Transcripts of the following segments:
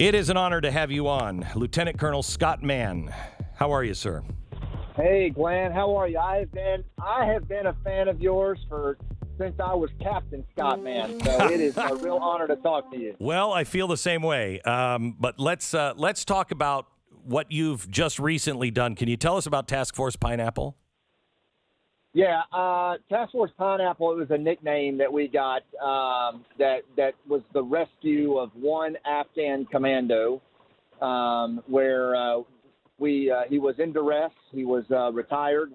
It is an honor to have you on, Lieutenant Colonel Scott Mann. How are you, sir? Hey, Glenn, how are you? I have been a fan of yours since I was Captain Scott Mann, so it is a real honor to talk to you. Well, I feel the same way. But let's talk about what you've just recently done. Can you tell us about Task Force Pineapple? Yeah, Task Force Pineapple, it was a nickname that we got that was the rescue of one Afghan commando where he was in duress. He was retired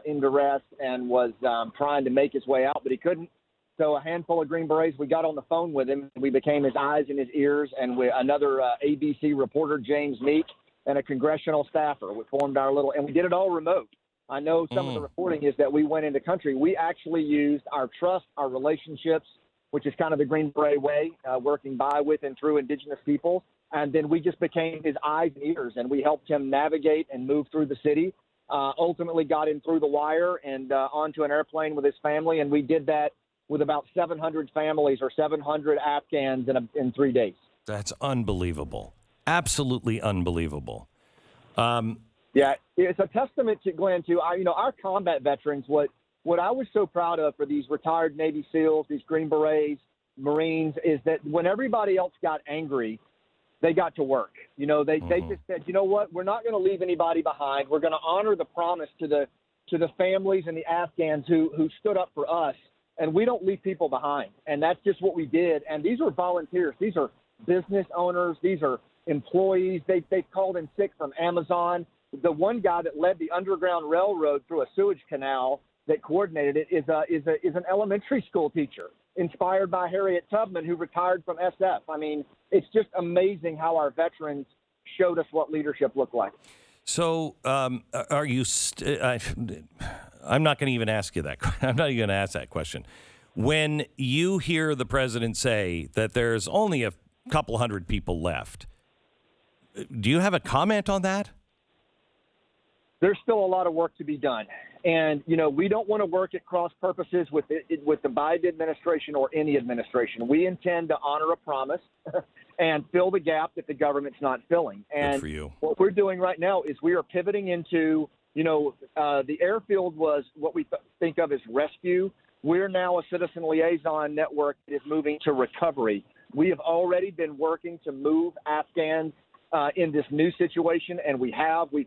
in duress and was trying to make his way out, but he couldn't. So a handful of Green Berets, we got on the phone with him. We became his eyes and his ears, and another ABC reporter, James Meek, and a congressional staffer. We formed and we did it all remote. I know some of the reporting is that we went into country. We actually used our trust, our relationships, which is kind of the Green Beret way, working by, with, and through indigenous people. And then we just became his eyes and ears, and we helped him navigate and move through the city, ultimately got him through the wire and onto an airplane with his family. And we did that with about 700 families or 700 Afghans in 3 days. That's unbelievable. Absolutely unbelievable. Yeah, it's a testament to Glenn, to our combat veterans. What I was so proud of for these retired Navy SEALs, these Green Berets, Marines, is that when everybody else got angry, they got to work. They just said, you know what, we're not going to leave anybody behind. We're going to honor the promise to the families and the Afghans who stood up for us, and we don't leave people behind. And that's just what we did. And these are volunteers. These are business owners. These are employees. They've called in sick from Amazon. The one guy that led the Underground Railroad through a sewage canal that coordinated it is an elementary school teacher, inspired by Harriet Tubman, who retired from SF. I mean, it's just amazing how our veterans showed us what leadership looked like. So, are you? I'm not going to even ask you that. I'm not even going to ask that question. When you hear the president say that there's only a couple hundred people left, do you have a comment on that? There's still a lot of work to be done. And, we don't want to work at cross purposes with the Biden administration or any administration. We intend to honor a promise and fill the gap that the government's not filling. And good for you. What we're doing right now is we are pivoting into, the airfield was what we think of as rescue. We're now a citizen liaison network that is moving to recovery. We have already been working to move Afghans in this new situation, and we've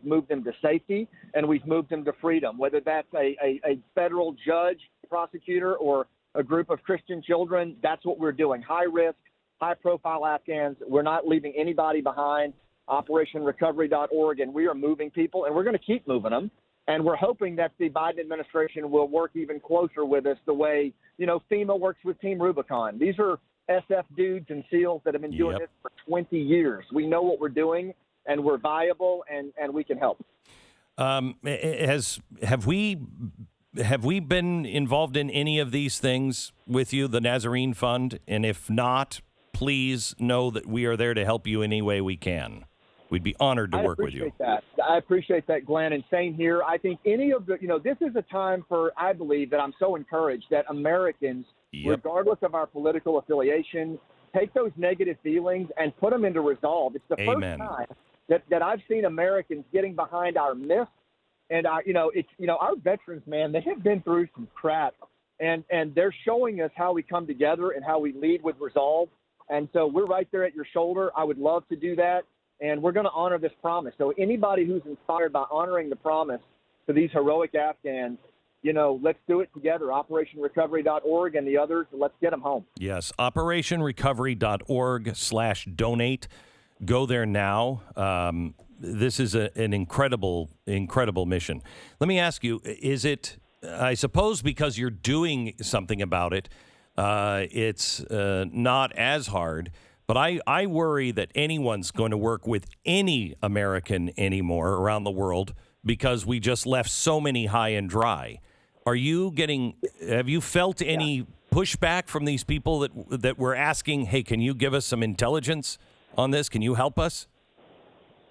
moved them to safety, and we've moved them to freedom, whether that's a federal judge, prosecutor, or a group of Christian children. That's what we're doing. High risk, high profile Afghans. We're not leaving anybody behind. OperationRecovery.org, and we are moving people, and we're going to keep moving them. And we're hoping that the Biden administration will work even closer with us the way, FEMA works with Team Rubicon. These are SF dudes and SEALs that have been doing this for 20 years. We know what we're doing, and we're viable, and we can help. Have we been involved in any of these things with you, the Nazarene Fund? And if not, please know that we are there to help you any way we can. We'd be honored to work with you. I appreciate that, Glenn, and same here. I think any of this is a time I believe that I'm so encouraged that Americans, regardless of our political affiliation, take those negative feelings and put them into resolve. It's the first time that I've seen Americans getting behind our myths and our veterans, man, they have been through some crap, and they're showing us how we come together and how we lead with resolve. And so we're right there at your shoulder. I would love to do that, and we're going to honor this promise. So anybody who's inspired by honoring the promise to these heroic Afghans, let's do it together. OperationRecovery.org and the others, let's get them home. Yes, OperationRecovery.org/donate. Go there now. This is an incredible, incredible mission. Let me ask you, is it, I suppose because you're doing something about it, it's not as hard, but I worry that anyone's going to work with any American anymore around the world because we just left so many high and dry. Have you felt any pushback from these people that were asking, hey, can you give us some intelligence on this? Can you help us?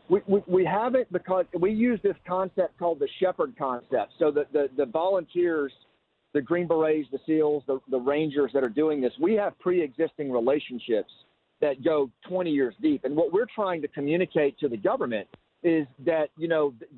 We haven't, because we use this concept called the shepherd concept. So the volunteers, the Green Berets, the SEALs, the Rangers that are doing this, we have pre-existing relationships that go 20 years deep. And what we're trying to communicate to the government is that,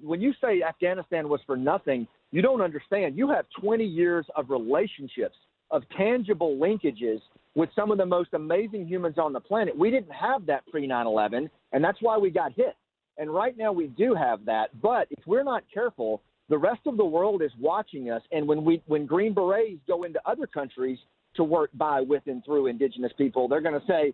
when you say Afghanistan was for nothing, you don't understand. You have 20 years of relationships, of tangible linkages with some of the most amazing humans on the planet. We didn't have that pre 9/11, and that's why we got hit. And right now we do have that. But if we're not careful, the rest of the world is watching us. And when Green Berets go into other countries to work by, with, and through indigenous people, they're going to say,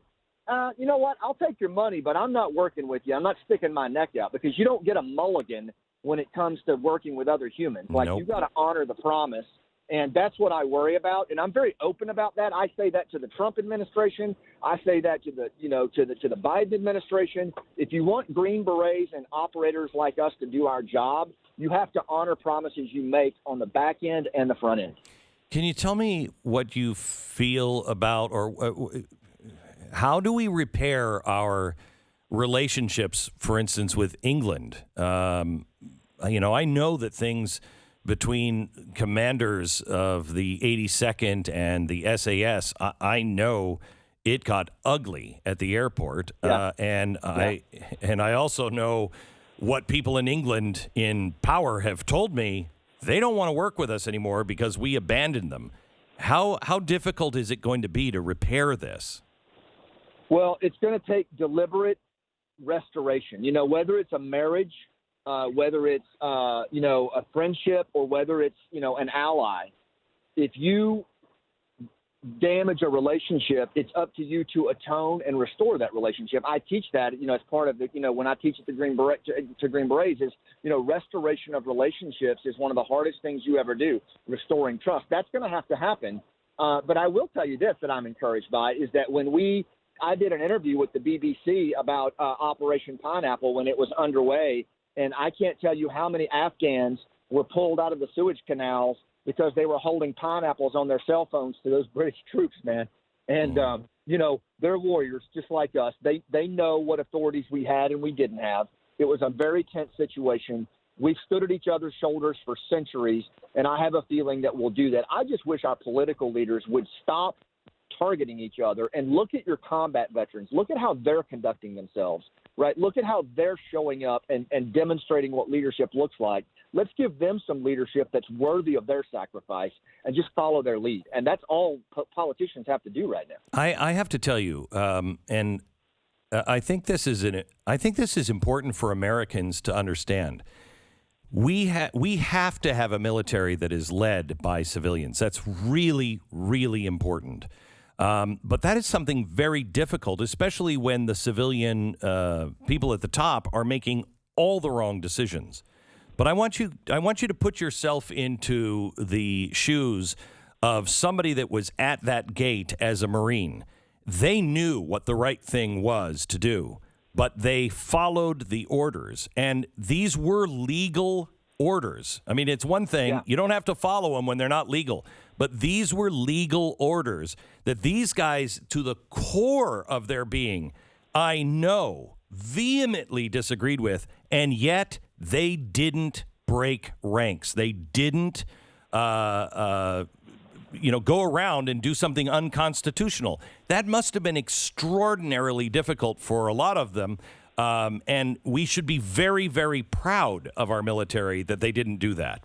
you know what, I'll take your money, but I'm not working with you. I'm not sticking my neck out, because you don't get a mulligan when it comes to working with other humans. Like, Nope. you got to honor the promise. And that's what I worry about. And I'm very open about that. I say that to the Trump administration. I say that to the, to the Biden administration. If you want Green Berets and operators like us to do our job, you have to honor promises you make on the back end and the front end. Can you tell me what you feel about, or how do we repair our relationships, for instance, with England? I know that things between commanders of the 82nd and the SAS, I know it got ugly at the airport. Yeah. And I also know what people in England in power have told me. They don't want to work with us anymore because we abandoned them. How difficult is it going to be to repair this? Well, it's going to take deliberate restoration. Whether it's a marriage, whether it's a friendship, or whether it's an ally. If you damage a relationship, it's up to you to atone and restore that relationship. I teach that, as part of the, when I teach at the Green Berets, is, restoration of relationships is one of the hardest things you ever do. Restoring trust. That's going to have to happen. But I will tell you this that I'm encouraged by is that I did an interview with the BBC about Operation Pineapple when it was underway. And I can't tell you how many Afghans were pulled out of the Suez canals because they were holding pineapples on their cell phones to those British troops, man. And, they're warriors just like us. They know what authorities we had and we didn't have. It was a very tense situation. We've stood at each other's shoulders for centuries, and I have a feeling that we'll do that. I just wish our political leaders would stop targeting each other and look at your combat veterans. Look at how they're conducting themselves, right? Look at how they're showing up and demonstrating what leadership looks like. Let's give them some leadership that's worthy of their sacrifice and just follow their lead. And that's all politicians have to do right now. I have to tell you, I think this is important for Americans to understand. We have to have a military that is led by civilians. That's really, really important. But that is something very difficult, especially when the civilian people at the top are making all the wrong decisions. But I want you to put yourself into the shoes of somebody that was at that gate as a Marine. They knew what the right thing was to do, but they followed the orders. And these were legal orders. I mean, it's one thing. You don't have to follow them when they're not legal. But these were legal orders that these guys, to the core of their being, I know, vehemently disagreed with, and yet they didn't break ranks. They didn't, go around and do something unconstitutional. That must have been extraordinarily difficult for a lot of them, and we should be very, very proud of our military that they didn't do that.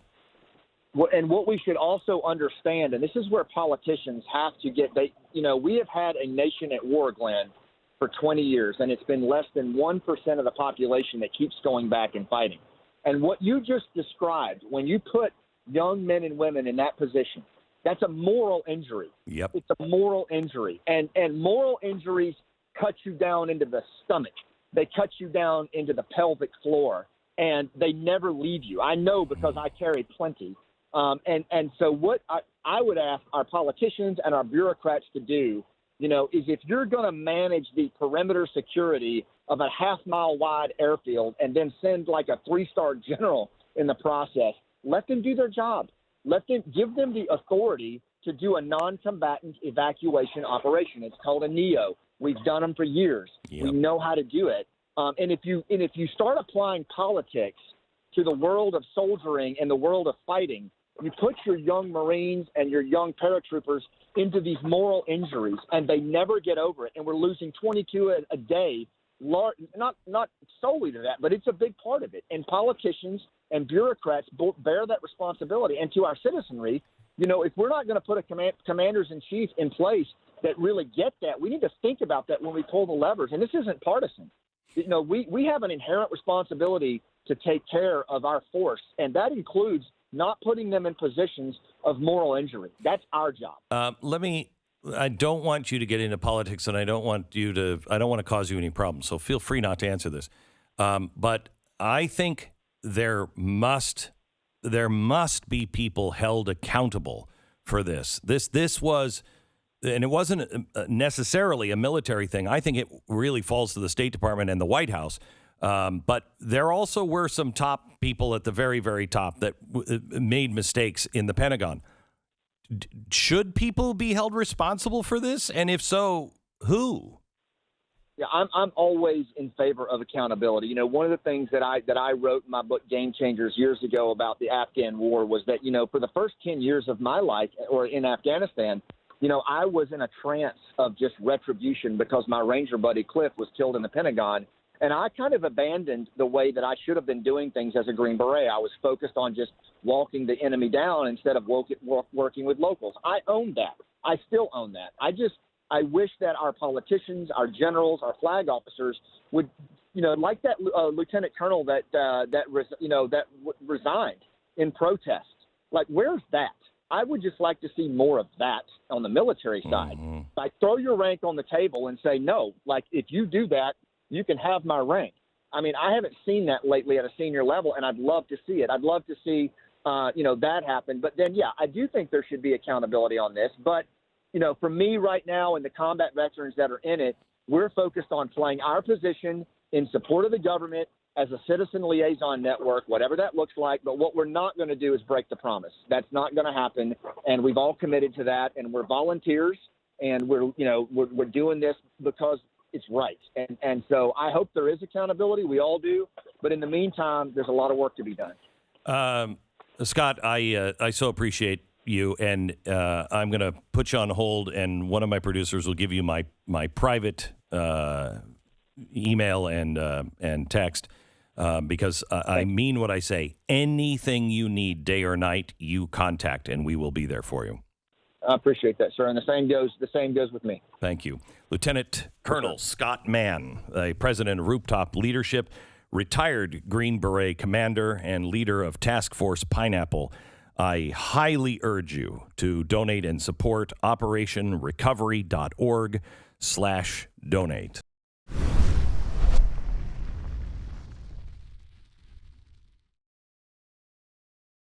Well, and what we should also understand, and this is where politicians have to get, we have had a nation at war, Glenn, for 20 years, and it's been less than 1% of the population that keeps going back and fighting. And what you just described, when you put young men and women in that position, that's a moral injury. Yep. It's a moral injury. And moral injuries cut you down into the stomach. They cut you down into the pelvic floor, and they never leave you. I know because I carry plenty. And so what I would ask our politicians and our bureaucrats to do, is if you're going to manage the perimeter security of a half-mile wide airfield and then send like a 3-star general in the process, let them do their job. Give them the authority to do a non-combatant evacuation operation. It's called a NEO. We've done them for years. Yep. We know how to do it. And if you start applying politics to the world of soldiering and the world of fighting, You put your young Marines and your young paratroopers into these moral injuries, and they never get over it. And we're losing 22 a day, not solely to that, but it's a big part of it. And politicians and bureaucrats bear that responsibility. And to our citizenry, if we're not going to put a commanders-in-chief in place that really get that, we need to think about that when we pull the levers. And this isn't partisan. We have an inherent responsibility to take care of our force, and that includes not putting them in positions of moral injury. That's our job. I don't want you to get into politics, and I don't want to cause you any problems. So feel free not to answer this. But I think there must be people held accountable for this. This was, and it wasn't necessarily a military thing. I think it really falls to the State Department and the White House. But there also were some top people at the very, very top that made mistakes in the Pentagon. Should people be held responsible for this? And if so, who? Yeah, I'm always in favor of accountability. One of the things that I wrote in my book Game Changers years ago about the Afghan war was that, for the first 10 years of my life or in Afghanistan, I was in a trance of just retribution because my Ranger buddy Cliff was killed in the Pentagon. And I kind of abandoned the way that I should have been doing things as a Green Beret. I was focused on just walking the enemy down instead of working with locals. I own that. I still own that. I wish that our politicians, our generals, our flag officers would, like that lieutenant colonel that resigned in protest. Like, where's that? I would just like to see more of that on the military side. Mm-hmm. Like, throw your rank on the table and say, no, like, if you do that, you can have my rank. I mean, I haven't seen that lately at a senior level, and I'd love to see it. I'd love to see, that happen. But then, yeah, I do think there should be accountability on this. But, for me right now and the combat veterans that are in it, we're focused on playing our position in support of the government as a citizen liaison network, whatever that looks like. But what we're not going to do is break the promise. That's not going to happen, and we've all committed to that, and we're volunteers, and we're doing this because it's right. And so I hope there is accountability. We all do. But in the meantime, there's a lot of work to be done. Scott, I so appreciate you, and I'm going to put you on hold, and one of my producers will give you my private email and text because I mean what I say. Anything you need, day or night, you contact, and we will be there for you. I appreciate that, sir. And the same goes with me. Thank you. Lieutenant Colonel Scott Mann, a president of Rooftop Leadership, retired Green Beret Commander and leader of Task Force Pineapple. I highly urge you to donate and support OperationRecovery.org/donate.